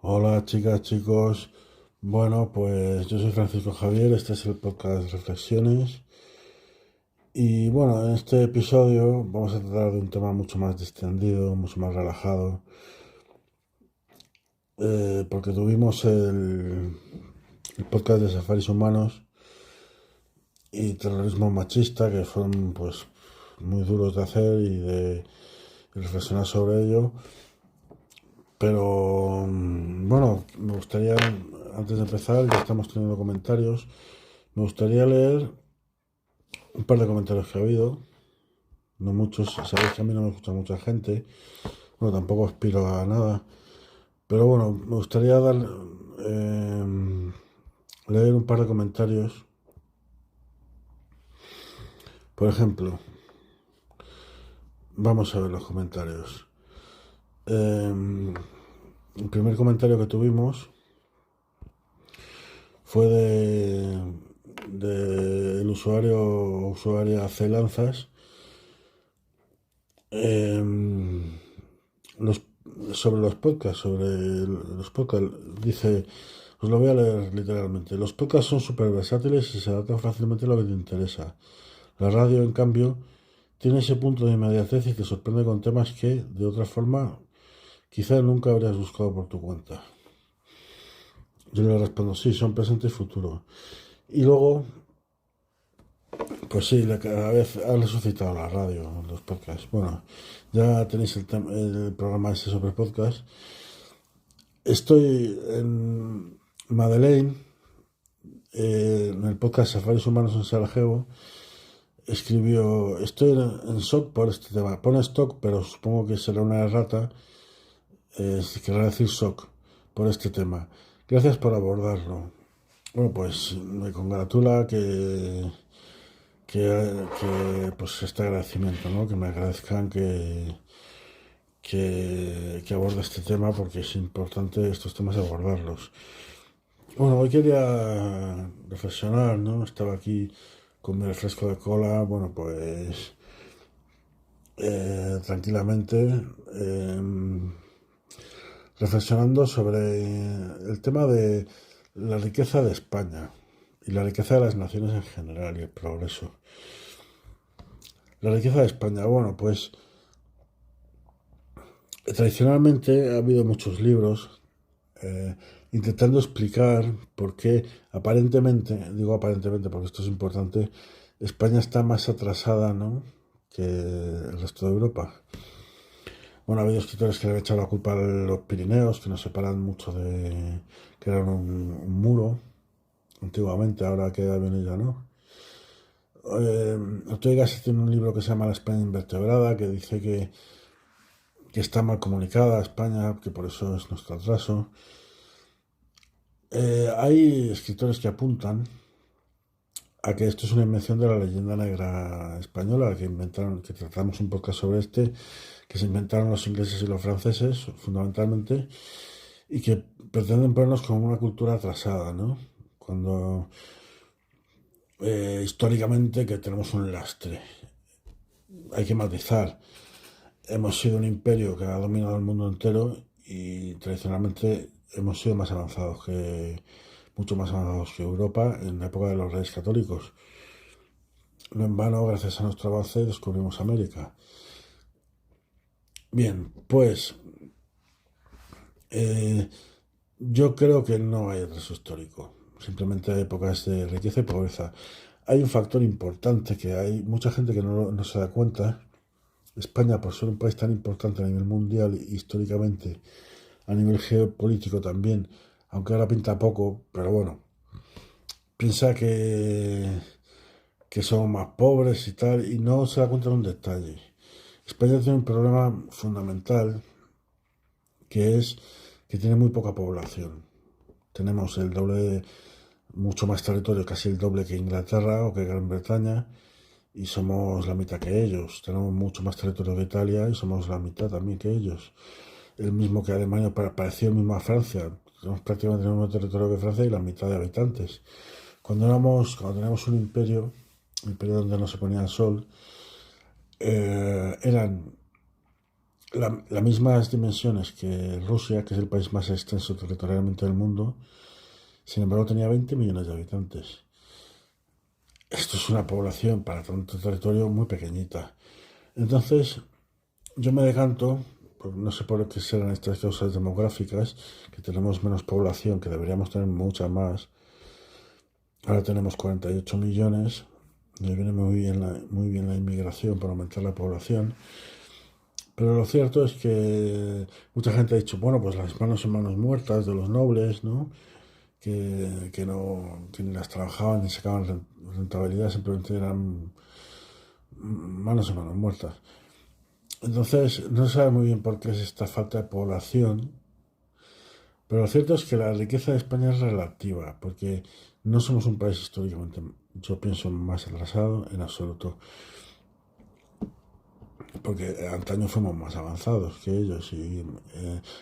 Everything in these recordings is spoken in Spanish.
Hola chicas, chicos. Bueno, pues yo soy Francisco Javier, este es el podcast Reflexiones. Y bueno, en este episodio vamos a tratar de un tema mucho más distendido, mucho más relajado, porque tuvimos el podcast de Safaris Humanos y terrorismo machista, que fueron pues muy duros de hacer y de reflexionar sobre ello. Pero bueno, me gustaría, antes de empezar, ya estamos teniendo comentarios, me gustaría leer un par de comentarios que ha habido, no muchos, sabéis que a mí no me escucha mucha gente, bueno, tampoco aspiro a nada, pero bueno, me gustaría leer un par de comentarios. Por ejemplo, vamos a ver los comentarios. El primer comentario que tuvimos fue de el usuario o usuaria C. Lanzas. Los, sobre los podcasts, dice, os lo voy a leer literalmente. Los podcasts son súper versátiles y se adaptan fácilmente a lo que te interesa. La radio, en cambio, tiene ese punto de inmediatez y te sorprende con temas que, de otra forma, quizás nunca habrías buscado por tu cuenta. Yo le respondo, sí, son presente y futuro. Y luego, pues sí, cada vez ha resucitado la radio, los podcasts. Bueno, ya tenéis el programa ese sobre podcast. Estoy en Madeleine, en el podcast Safaris Humanos en Sarajevo, escribió, estoy en shock por este tema. Pone stock, pero supongo que será una errata, querrá decir shock por este tema. Gracias por abordarlo. Bueno, pues me congratula pues este agradecimiento, ¿no? Que me agradezcan que aborde este tema porque es importante estos temas abordarlos. Bueno, hoy quería reflexionar, ¿no? Estaba aquí con mi refresco de cola, bueno, pues tranquilamente, reflexionando sobre el tema de la riqueza de España y la riqueza de las naciones en general y el progreso. La riqueza de España, bueno, pues tradicionalmente ha habido muchos libros intentando explicar por qué aparentemente, digo aparentemente porque esto es importante, España está más atrasada, ¿no?, que el resto de Europa. Bueno, ha habido escritores que le han echado la culpa a los Pirineos, que nos separan mucho de, que eran un muro antiguamente, ahora queda bien y ya no. Ortega tiene un libro que se llama La España invertebrada, que dice que está mal comunicada España, que por eso es nuestro atraso. Hay escritores que apuntan a que esto es una invención de la leyenda negra española, que inventaron, que tratamos un podcast sobre este, que se inventaron los ingleses y los franceses, fundamentalmente, y que pretenden ponernos como una cultura atrasada, ¿no? Cuando históricamente que tenemos un lastre. Hay que matizar. Hemos sido un imperio que ha dominado el mundo entero y tradicionalmente hemos sido más avanzados mucho más avanzados que Europa en la época de los reyes católicos. No en vano, gracias a nuestro avance, descubrimos América. Bien, pues eh, yo creo que no hay retraso histórico. Simplemente hay épocas de riqueza y pobreza. Hay un factor importante que hay mucha gente que no se da cuenta. España, por ser un país tan importante a nivel mundial y históricamente, a nivel geopolítico también, aunque ahora pinta poco, pero bueno, piensa que somos más pobres y tal, y no se da cuenta de un detalle. España tiene un problema fundamental, que es que tiene muy poca población. Tenemos el doble, mucho más territorio, casi el doble que Inglaterra o que Gran Bretaña, y somos la mitad que ellos. Tenemos mucho más territorio que Italia y somos la mitad también que ellos. El mismo que Alemania, parecido el mismo a Francia. Tenemos prácticamente el mismo territorio que Francia y la mitad de habitantes. Cuando teníamos un imperio donde no se ponía el sol, eran las mismas dimensiones que Rusia, que es el país más extenso territorialmente del mundo, sin embargo tenía 20 millones de habitantes. Esto es una población para tanto territorio muy pequeñita. Entonces, yo me decanto, no sé por qué serán estas causas demográficas, que tenemos menos población, que deberíamos tener mucha más. Ahora tenemos 48 millones, y viene muy bien la inmigración para aumentar la población. Pero lo cierto es que mucha gente ha dicho, bueno, pues las manos en manos muertas de los nobles, ¿no? Que no, que ni las trabajaban ni sacaban rentabilidad, simplemente eran manos en manos muertas. Entonces, no se sabe muy bien por qué es esta falta de población, pero lo cierto es que la riqueza de España es relativa, porque no somos un país históricamente, yo pienso, más atrasado en absoluto, porque antaño fuimos más avanzados que ellos, y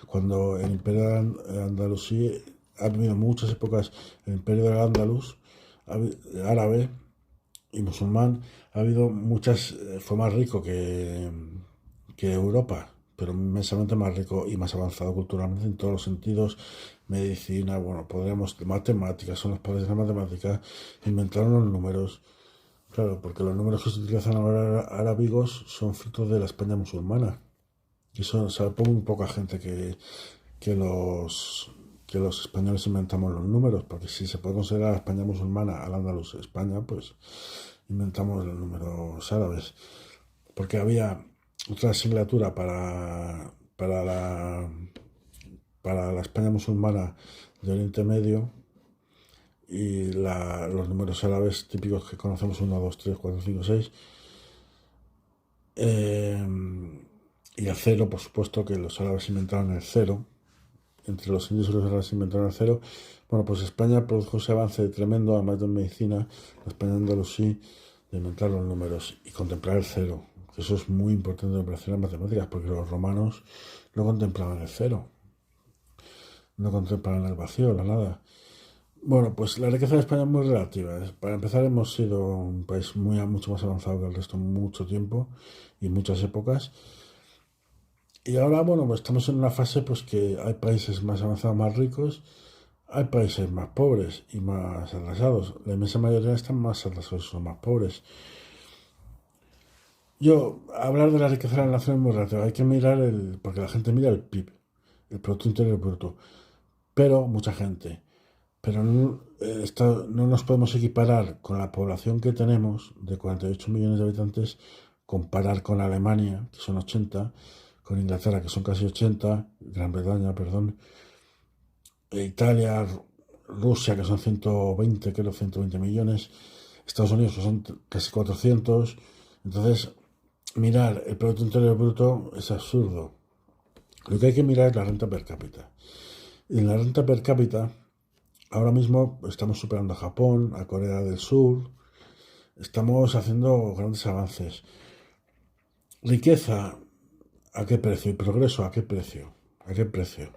cuando el Imperio Andalusí ha habido muchas épocas, el Imperio del Andaluz, árabe y musulmán, ha habido muchas, fue más rico que Europa, pero inmensamente más rico y más avanzado culturalmente en todos los sentidos. Medicina, bueno, podríamos, matemáticas, son los padres de la matemática, inventaron los números, claro, porque los números que se utilizan ahora arábigos son frutos de la España musulmana. Y eso sabe muy poca gente que los que los españoles inventamos los números, porque si se puede considerar a España musulmana, al Andalus España, pues inventamos los números árabes, porque había otra asignatura para la España musulmana de Oriente Medio y los números árabes típicos que conocemos, 1, 2, 3, 4, 5, 6. Y el cero, por supuesto, que los árabes inventaron el cero. Entre los indios y los árabes inventaron el cero. Bueno, pues España produjo ese avance tremendo, además de en medicina, la España andalusí, de inventar los números y contemplar el cero. Eso es muy importante en operaciones matemáticas, porque los romanos no contemplaban el cero, no contemplaban el vacío, la nada. Bueno, pues la riqueza de España es muy relativa. Para empezar, hemos sido un país mucho más avanzado que el resto mucho tiempo y muchas épocas. Y ahora, bueno, pues estamos en una fase pues que hay países más avanzados, más ricos, hay países más pobres y más atrasados. La inmensa mayoría están más atrasados y son más pobres. Hablar de la riqueza de la nación es muy relativo. Hay que mirar porque la gente mira el PIB, el Producto Interior Bruto. Pero, mucha gente. Pero no, no nos podemos equiparar con la población que tenemos, de 48 millones de habitantes, comparar con Alemania, que son 80, con Inglaterra, que son casi 80, Gran Bretaña, perdón, Italia, Rusia, que son 120, creo, 120 millones, Estados Unidos, que son casi 400. Entonces, mirar el Producto Interior Bruto es absurdo. Lo que hay que mirar es la renta per cápita. Y en la renta per cápita, ahora mismo estamos superando a Japón, a Corea del Sur, estamos haciendo grandes avances. Riqueza, ¿a qué precio? Y progreso, ¿a qué precio? ¿A qué precio?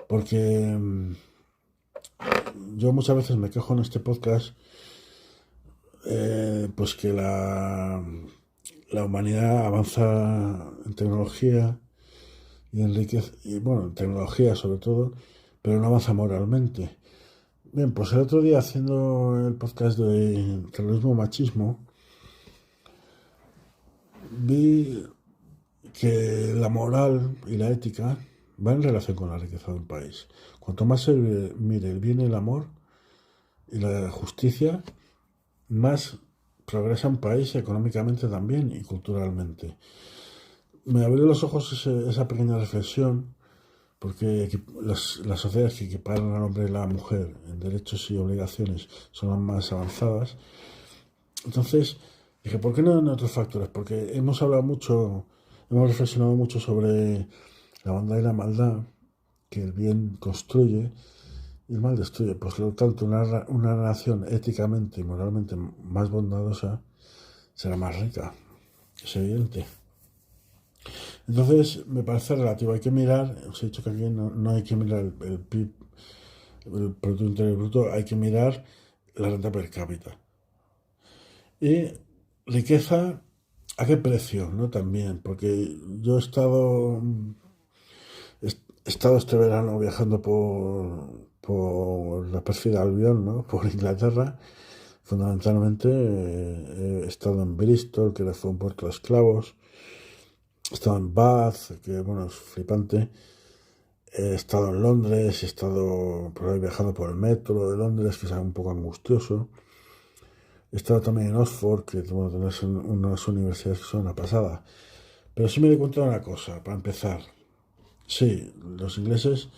Porque yo muchas veces me quejo en este podcast, pues que la humanidad avanza en tecnología y en riqueza, y bueno, en tecnología sobre todo, pero no avanza moralmente. Bien, pues el otro día haciendo el podcast de terrorismo machismo, vi que la moral y la ética van en relación con la riqueza de un país. Cuanto más se mire el bien y el amor y la justicia, más progresa un país económicamente también y culturalmente. Me abrió los ojos esa pequeña reflexión, porque las sociedades que equiparan al hombre y la mujer en derechos y obligaciones son las más avanzadas. Entonces dije, ¿por qué no en otros factores? Porque hemos hablado mucho, hemos reflexionado mucho sobre la bondad y la maldad, que el bien construye y el mal destruye. Por lo tanto, una nación éticamente y moralmente más bondadosa será más rica, es evidente. Entonces, me parece relativo. Hay que mirar, os he dicho que aquí no hay que mirar el PIB, el Producto Interior Bruto, hay que mirar la renta per cápita. Y riqueza, ¿A qué precio? ¿No? También, porque yo he estado este verano viajando por la pérfida Albión, ¿no? Por Inglaterra. Fundamentalmente he estado en Bristol, que fue un puerto de esclavos. He estado en Bath, que bueno, es flipante. He estado en Londres, he estado por ahí viajando por el metro de Londres, que es un poco angustioso. He estado también en Oxford, que bueno, tenés unas universidades que son una pasada. Pero sí me di cuenta de una cosa, para empezar. Sí, los ingleses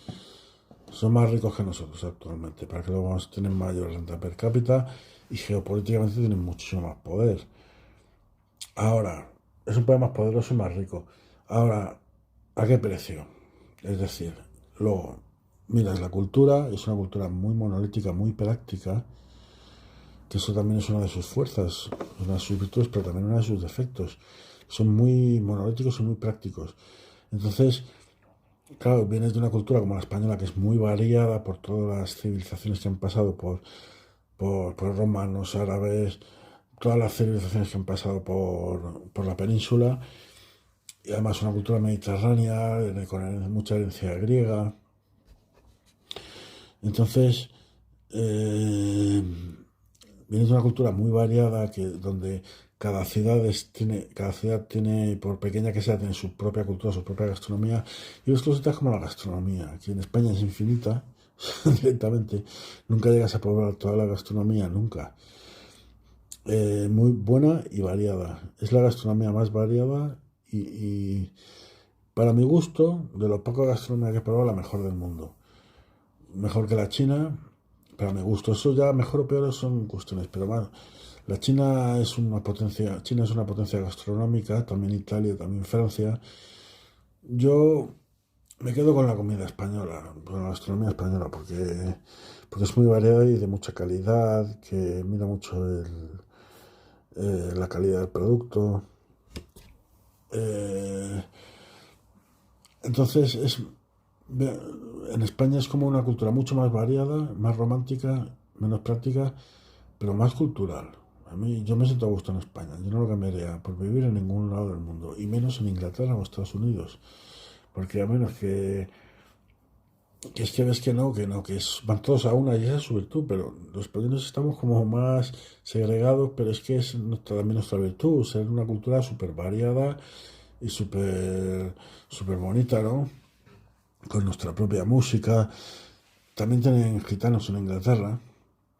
son más ricos que nosotros actualmente, para que luego tienen mayor renta per cápita y geopolíticamente tienen muchísimo más poder. Ahora, es un país más poderoso y más rico. Ahora, ¿a qué precio? Es decir, luego, miras la cultura, es una cultura muy monolítica, muy práctica, que eso también es una de sus fuerzas, una de sus virtudes, pero también uno de sus defectos. Son muy monolíticos y muy prácticos. Entonces, claro, vienes de una cultura como la española, que es muy variada por todas las civilizaciones que han pasado por romanos, árabes, todas las civilizaciones que han pasado por la península, y además una cultura mediterránea, con mucha herencia griega. Entonces, eh, viene de una cultura muy variada donde cada ciudad tiene, por pequeña que sea, tiene su propia cultura, su propia gastronomía. Y ves cositas como la gastronomía, aquí en España es infinita, directamente. Nunca llegas a probar toda la gastronomía, nunca. Muy buena y variada. Es la gastronomía más variada y para mi gusto, de lo poco de gastronomía que he probado, la mejor del mundo. Mejor que la China, para mi gusto. Eso ya mejor o peor son cuestiones, pero bueno, la China es una potencia gastronómica, también Italia, también Francia. Yo me quedo con la comida española, con la gastronomía española, porque es muy variada y de mucha calidad, que mira mucho la calidad del producto. Eh, entonces, en España es como una cultura mucho más variada, más romántica, menos práctica, pero más cultural. Yo me siento a gusto en España, yo no lo cambiaría por vivir en ningún lado del mundo, y menos en Inglaterra o Estados Unidos, porque a menos que es que ves van todos a una y esa es su virtud, pero los españoles estamos como más segregados, pero es que es también nuestra virtud, ser una cultura súper variada y súper bonita, ¿no? Con nuestra propia música. También tienen gitanos en Inglaterra.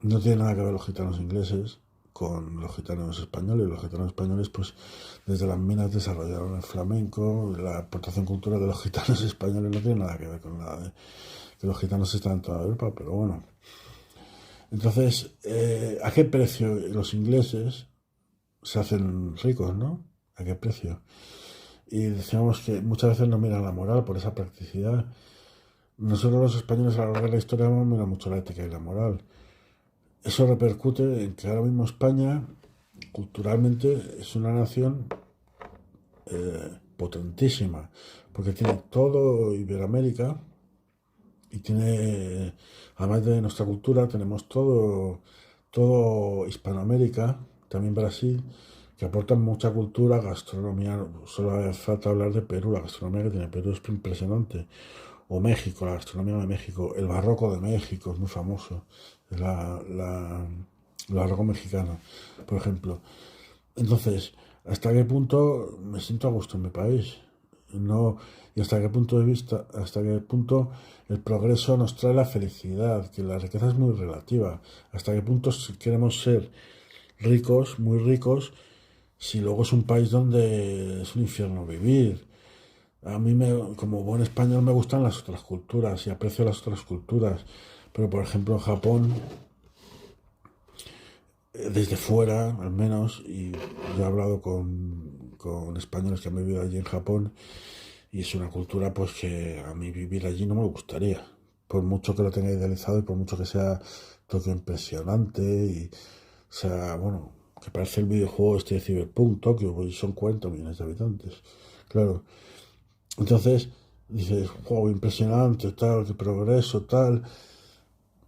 No tiene nada que ver los gitanos ingleses con los gitanos españoles. Los gitanos españoles, pues, desde las minas desarrollaron el flamenco. La aportación cultural de los gitanos españoles no tiene nada que ver con nada de que los gitanos están en toda Europa, pero bueno. Entonces, ¿a qué precio los ingleses se hacen ricos, no? ¿A qué precio? Y decíamos que muchas veces no miran la moral por esa practicidad. Nosotros los españoles a lo largo de la historia hemos mirado mucho la ética y la moral. Eso repercute en que ahora mismo España, culturalmente, es una nación potentísima, porque tiene todo Iberoamérica y tiene, además de nuestra cultura, tenemos todo Hispanoamérica, también Brasil, que aportan mucha cultura, gastronomía. Solo hace falta hablar de Perú, la gastronomía que tiene Perú es impresionante. O México, la gastronomía de México, el barroco de México es muy famoso, el barroco mexicano, por ejemplo. Entonces, ¿hasta qué punto me siento a gusto en mi país? No, y hasta qué punto el progreso nos trae la felicidad, que la riqueza es muy relativa. Hasta qué punto si queremos ser ricos, muy ricos, si luego es un país donde es un infierno vivir. Como buen español, me gustan las otras culturas y aprecio las otras culturas. Pero, por ejemplo, en Japón, desde fuera, al menos, y yo he hablado con españoles que han vivido allí en Japón, y es una cultura pues que a mí vivir allí no me gustaría. Por mucho que lo tenga idealizado y por mucho que sea todo impresionante y sea, bueno, que parece el videojuego este de Cyberpunk, Tokio, pues son 40 millones de habitantes. Claro. Entonces dices, wow, impresionante, tal, qué progreso, tal.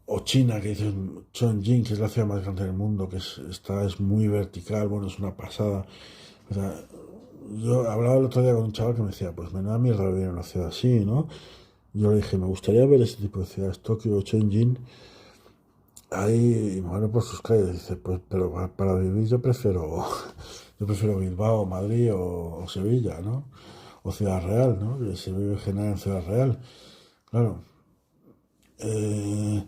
O China, que dices, Chongqing, que es la ciudad más grande del mundo, es muy vertical, bueno, es una pasada. O sea, yo hablaba el otro día con un chaval que me decía, pues menuda mierda vivir en una ciudad así, ¿no? Yo le dije, me gustaría ver ese tipo de ciudades, Tokio, Shenzhen, ahí y moverme por sus calles. Dice, pues, pero para vivir yo prefiero Bilbao, Madrid o Sevilla, ¿no? O Ciudad Real, ¿no? Que se vive en general en Ciudad Real. Claro, eh,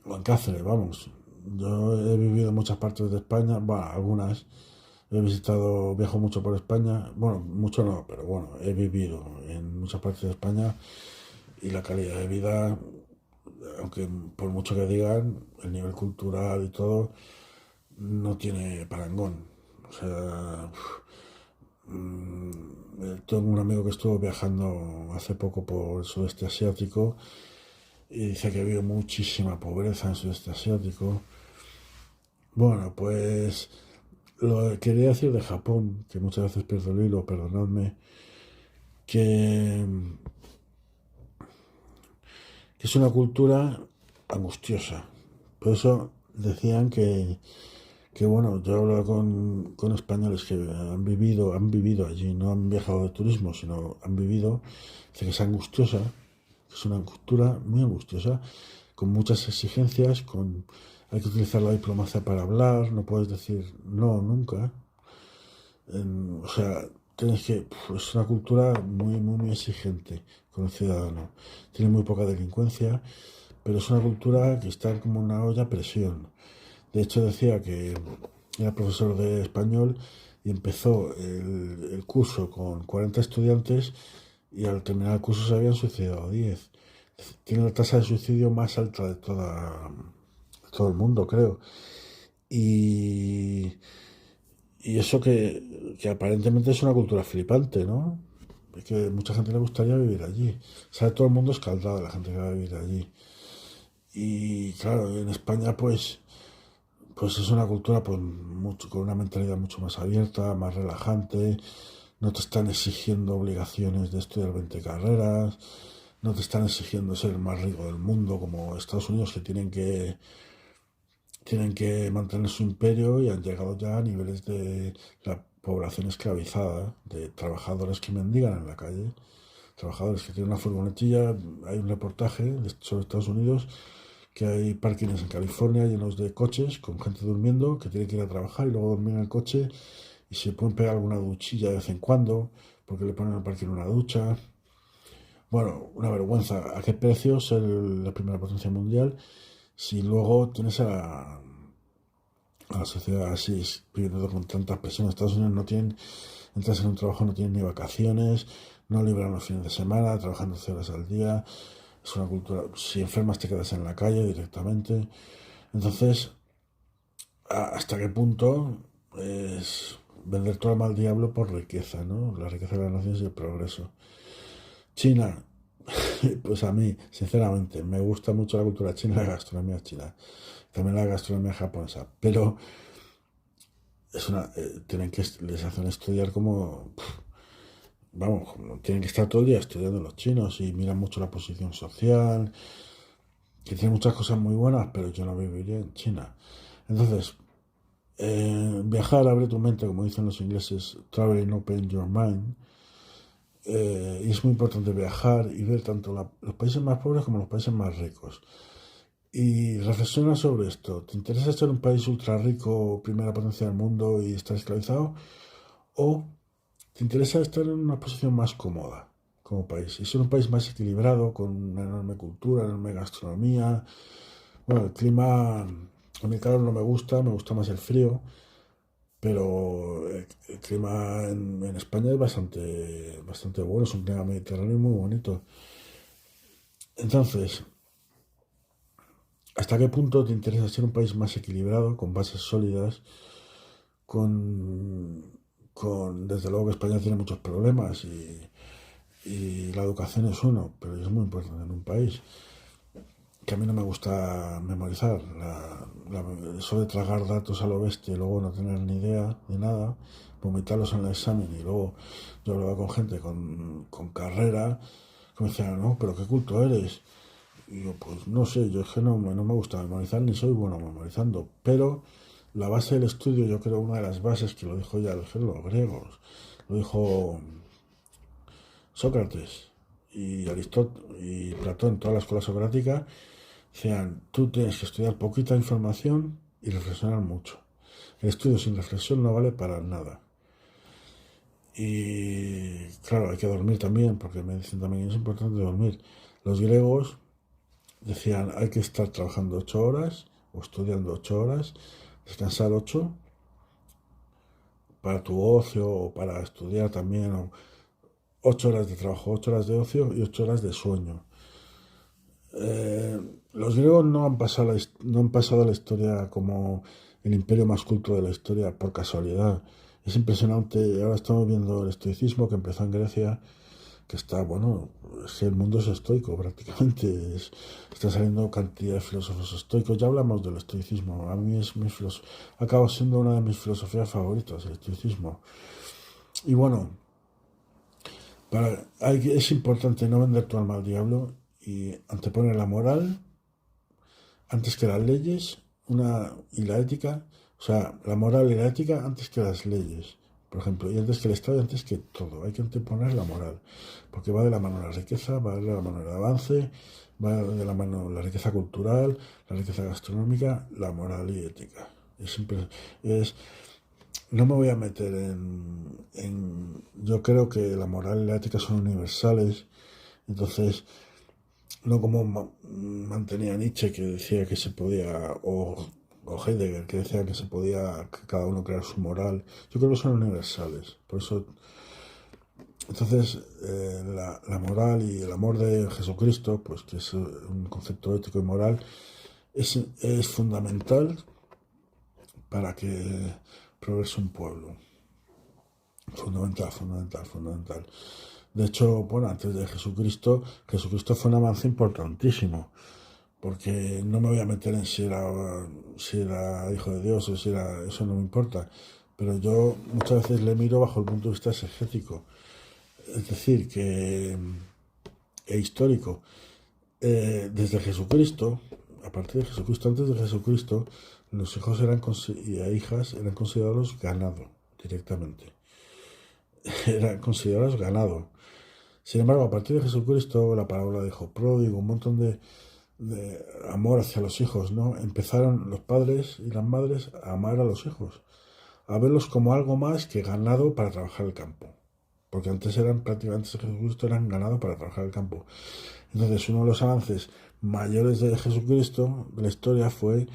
o en Cáceres, vamos. Yo he vivido en muchas partes de España, bueno, algunas. He visitado, viajo mucho por España. Bueno, mucho no, pero bueno, he vivido en muchas partes de España y la calidad de vida, aunque por mucho que digan, el nivel cultural y todo, no tiene parangón. O sea, tengo un amigo que estuvo viajando hace poco por el sudeste asiático y dice que vio muchísima pobreza en el sudeste asiático. Bueno, pues lo que quería decir de Japón, que muchas veces pierdo el hilo, perdonadme, que, que es una cultura angustiosa. Por eso decían que bueno, yo he hablado con españoles que han vivido allí, no han viajado de turismo, sino han vivido, dice que es angustiosa, que es una cultura muy angustiosa, con muchas exigencias, hay que utilizar la diplomacia para hablar, no puedes decir no nunca. O sea, es una cultura muy exigente con el ciudadano. Tiene muy poca delincuencia, pero es una cultura que está como una olla a presión. De hecho, decía que era profesor de español y empezó el curso con 40 estudiantes y al terminar el curso se habían suicidado 10. Tiene la tasa de suicidio más alta de todo el mundo, creo. Y, y eso que aparentemente es una cultura flipante, ¿no? Es que mucha gente le gustaría vivir allí. Sabe todo el mundo escaldado la gente que va a vivir allí. Y claro, en España pues es una cultura pues, con una mentalidad mucho más abierta, más relajante. No te están exigiendo obligaciones de estudiar 20 carreras. No te están exigiendo ser el más rico del mundo como Estados Unidos, que tienen que mantener su imperio y han llegado ya a niveles de la población esclavizada, de trabajadores que mendigan en la calle, trabajadores que tienen una furgonetilla. Hay un reportaje sobre Estados Unidos que hay parkings en California llenos de coches con gente durmiendo que tiene que ir a trabajar y luego dormir en el coche y se pueden pegar alguna duchilla de vez en cuando porque le ponen al parking una ducha. Bueno, una vergüenza. ¿A qué precio ser la primera potencia mundial si luego tienes a la sociedad así, viviendo con tantas personas? Estados Unidos no tienen, entras en un trabajo, no tienen ni vacaciones, no libran los fines de semana, trabajan 12 horas al día. Es una cultura, si enfermas te quedas en la calle directamente. Entonces, ¿hasta qué punto es vender tu alma al diablo por riqueza, ¿no? La riqueza de las naciones y el progreso. China, pues a mí, sinceramente, me gusta mucho la cultura china y la gastronomía china. También la gastronomía japonesa. Pero les hacen estudiar como, vamos, tienen que estar todo el día estudiando los chinos y miran mucho la posición social, que tiene muchas cosas muy buenas, pero yo no viviría en China. Entonces, viajar abre tu mente, como dicen los ingleses, traveling open your mind. Y es muy importante viajar y ver tanto los países más pobres como los países más ricos. Y reflexiona sobre esto. ¿Te interesa ser un país ultra rico, primera potencia del mundo y estar esclavizado? ¿O te interesa estar en una posición más cómoda como país? Y ser un país más equilibrado, con una enorme cultura, enorme gastronomía. Bueno, el clima, a mí el calor no me gusta más el frío, pero el clima en España es bastante bueno, es un clima mediterráneo muy bonito. Entonces, ¿hasta qué punto te interesa ser un país más equilibrado, con bases sólidas, con, desde luego que España tiene muchos problemas y la educación es uno, pero es muy importante en un país? Que a mí no me gusta memorizar, eso de tragar datos a lo bestia y luego no tener ni idea de nada, vomitarlos en el examen. Y luego yo hablaba con gente con carrera que me decían, no, pero qué culto eres. Y yo, pues no sé, yo es que no me gusta memorizar ni soy bueno memorizando, pero la base del estudio, yo creo, una de las bases que lo dijo ya, lo dijeron los griegos, lo dijo Sócrates y Aristóteles y Platón, toda la escuela socrática, decían, tú tienes que estudiar poquita información y reflexionar mucho. El estudio sin reflexión no vale para nada. Y claro, hay que dormir también, porque me dicen también es importante dormir. Los griegos decían, hay que estar trabajando 8 horas o estudiando 8 horas, descansar 8 para tu ocio o para estudiar también, o 8 horas de trabajo, 8 horas de ocio y 8 horas de sueño. Los griegos no han pasado a la historia como el imperio más culto de la historia por casualidad. Es impresionante. Ahora estamos viendo el estoicismo que empezó en Grecia, que está, bueno, es que el mundo es estoico prácticamente. Está saliendo cantidad de filósofos estoicos. Ya hablamos del estoicismo. A mí es acaba siendo una de mis filosofías favoritas, el estoicismo. Y bueno, es importante no vender tu alma al diablo y anteponer la moral antes que las leyes y la ética, o sea, la moral y la ética antes que las leyes, por ejemplo, y antes que el Estado y antes que todo. Hay que anteponer la moral, porque va de la mano la riqueza, va de la mano el avance, va de la mano la riqueza cultural, la riqueza gastronómica, la moral y ética. No me voy a meter yo creo que la moral y la ética son universales, entonces no como mantenía Nietzsche, que decía que se podía, o Heidegger, que decía que se podía que cada uno crear su moral. Yo creo que son universales. Por eso, entonces, la moral y el amor de Jesucristo, pues que es un concepto ético y moral, es fundamental para que progrese un pueblo. Fundamental, fundamental, fundamental. De hecho, bueno, antes de Jesucristo fue un avance importantísimo, porque no me voy a meter en si era hijo de Dios o si era, eso no me importa, pero yo muchas veces le miro bajo el punto de vista exegético, es decir, histórico. Desde Jesucristo, a partir de Jesucristo, antes de Jesucristo, los hijos y hijas eran considerados ganado directamente. Eran considerados ganado. Sin embargo, a partir de Jesucristo, la parábola de hijo pródigo, un montón de amor hacia los hijos, ¿no? Empezaron los padres y las madres a amar a los hijos, a verlos como algo más que ganado para trabajar el campo. Porque antes prácticamente Jesucristo eran ganado para trabajar el campo. Entonces, uno de los avances mayores de Jesucristo, de la historia, fue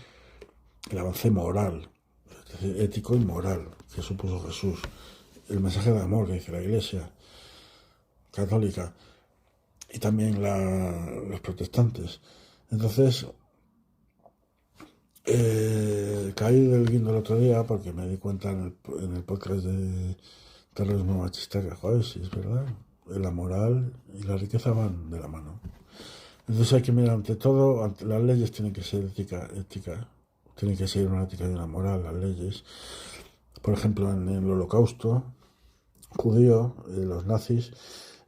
el avance moral, es decir, ético y moral, que supuso Jesús. El mensaje de amor que dice la Iglesia católica y también los protestantes. Entonces, caí del guindo el otro día porque me di cuenta en el podcast de terrorismo machista que, joder, sí, es verdad, la moral y la riqueza van de la mano. Entonces hay que mirar ante todo, las leyes tienen que ser ética, tienen que ser una ética y una moral, las leyes. Por ejemplo, en el Holocausto judío, los nazis,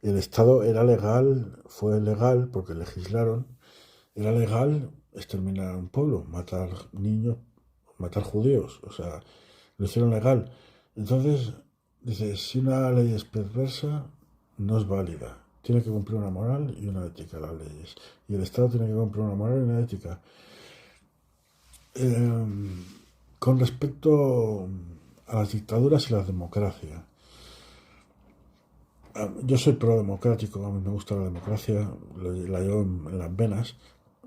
el Estado era legal, fue legal porque legislaron, era legal exterminar a un pueblo, matar niños, matar judíos, o sea, lo hicieron legal. Entonces, dice, si una ley es perversa, no es válida. Tiene que cumplir una moral y una ética, las leyes. Y el Estado tiene que cumplir una moral y una ética. Con respecto a las dictaduras y la democracia, yo soy pro-democrático, a mí me gusta la democracia, la llevo en las venas.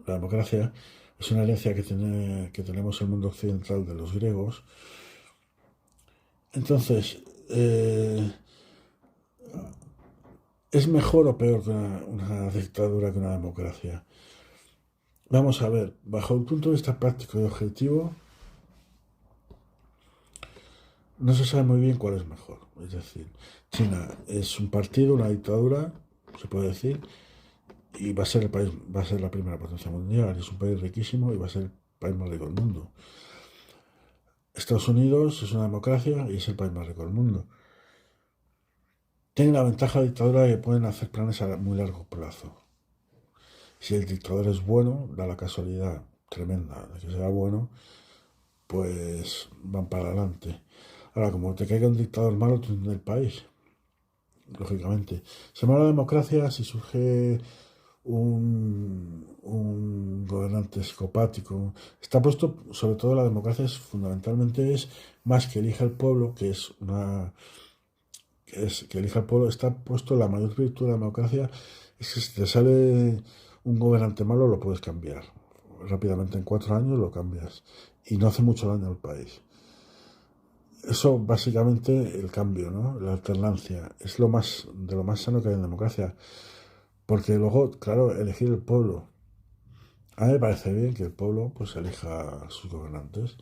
La democracia es una herencia que tenemos en el mundo occidental de los griegos. Entonces, ¿es mejor o peor que una dictadura que una democracia? Vamos a ver, bajo el punto de vista práctico y objetivo, no se sabe muy bien cuál es mejor. Es decir, China es un partido, una dictadura, se puede decir, y va a ser la primera potencia mundial, es un país riquísimo y va a ser el país más rico del mundo. Estados Unidos es una democracia y es el país más rico del mundo. Tienen la ventaja de la dictadura de que pueden hacer planes a muy largo plazo. Si el dictador es bueno, da la casualidad tremenda de que sea bueno, pues van para adelante. Ahora, como te caiga un dictador malo, tú en el país, lógicamente. Se llama la democracia si surge un gobernante psicopático. Está puesto, sobre todo la democracia es fundamentalmente es más que elija el pueblo, que elija el pueblo, está puesto la mayor virtud de la democracia es que si te sale un gobernante malo lo puedes cambiar. Rápidamente en 4 años lo cambias y no hace mucho daño al país. Eso básicamente el cambio, ¿no? La alternancia es de lo más sano que hay en democracia. Porque luego, claro, elegir el pueblo. A mí me parece bien que el pueblo pues elija a sus gobernantes.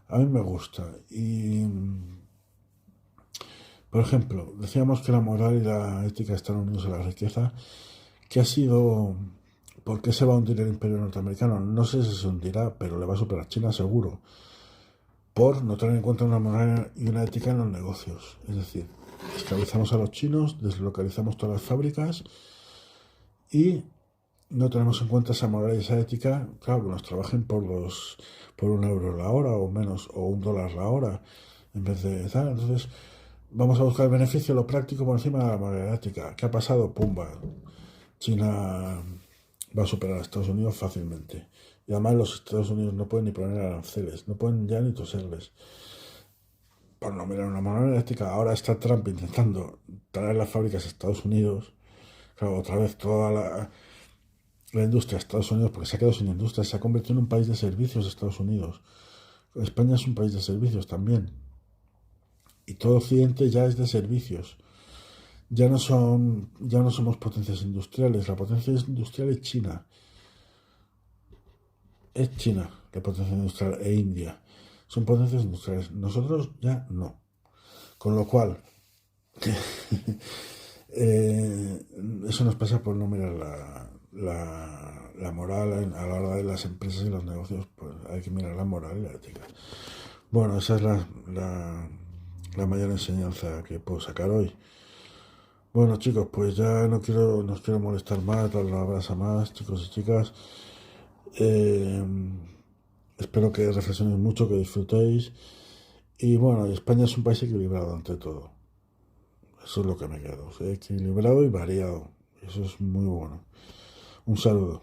A mí me gusta. Y, por ejemplo, decíamos que la moral y la ética están unidos a la riqueza. ¿Qué ha sido? ¿Por qué se va a hundir el imperio norteamericano? No sé si se hundirá, pero le va a superar China seguro. Por no tener en cuenta una moral y una ética en los negocios. Es decir, esclavizamos a los chinos, deslocalizamos todas las fábricas y no tenemos en cuenta esa moral y esa ética, claro, que nos trabajen por 1 euro la hora o menos, o $1 la hora, en vez de tal. Entonces, vamos a buscar el beneficio, lo práctico por encima de la moral y la ética. ¿Qué ha pasado? Pumba. China va a superar a Estados Unidos fácilmente. Y además los Estados Unidos no pueden ni poner aranceles, no pueden ya ni toserles. Por no mirar una moral y la ética, ahora está Trump intentando traer las fábricas a Estados Unidos. Claro, otra vez toda la industria de Estados Unidos, porque se ha quedado sin industria, se ha convertido en un país de servicios de Estados Unidos. España es un país de servicios también. Y todo Occidente ya es de servicios. Ya no somos potencias industriales. La potencia industrial es China. Es China la potencia industrial e India. Son potencias industriales. Nosotros ya no. Con lo cual, eh, eso nos pasa por no mirar la moral a la hora de las empresas y los negocios, pues hay que mirar la moral y la ética. Bueno, esa es la mayor enseñanza que puedo sacar hoy. Bueno, chicos, pues ya no os quiero molestar más, dar una abrazo más, chicos y chicas. Eh, espero que reflexionéis mucho, que disfrutéis. Y bueno, España es un país equilibrado ante todo. Eso es lo que me quedo. Equilibrado y variado. Eso es muy bueno. Un saludo.